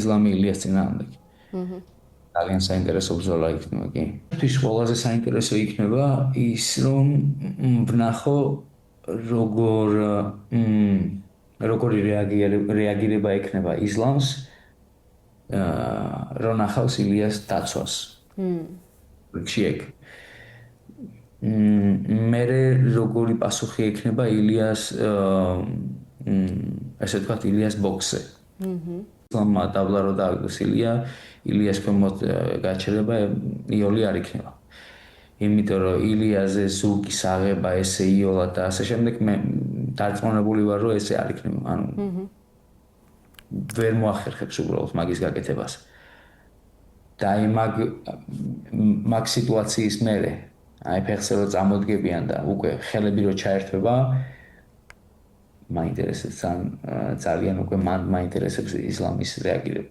ისლამი ილიას წინააღმდეგ. ძალიან საინტერესო ბრძოლა იქნება კი. ის ყველაზე საინტერესო იქნება ის რომ ვნახო როგორი რეაგირება ექნება ისლამს რომ ნახავს ილიას დაცვას. ჩიეკ. მე როგორი პასუხი ექნება ილიას ესე ვთქვათ ილიას ბოქსზე. ისლამმა დაბლა რო დააგდოს ილიას ქვემოთ გაჩერება იოლი არ იქნება. იმიტომ რომ ილიაზე ზურგის აღება ესე იოლად და ასე შემდეგ მე დარწმუნებული ვარ რომ ესე არ იქნება. ანუ ვერ მოახერხებს უბრალოდ მაგის გაკეთებას. და მაგ სიტუაციის მერე აი ფეხზე რო წამოდგებიან და უკვე ხელები რო ჩაერთვება მაინტერესებს ძალიან უკვე მან მაინტერესებს ისლამის რეაგირება.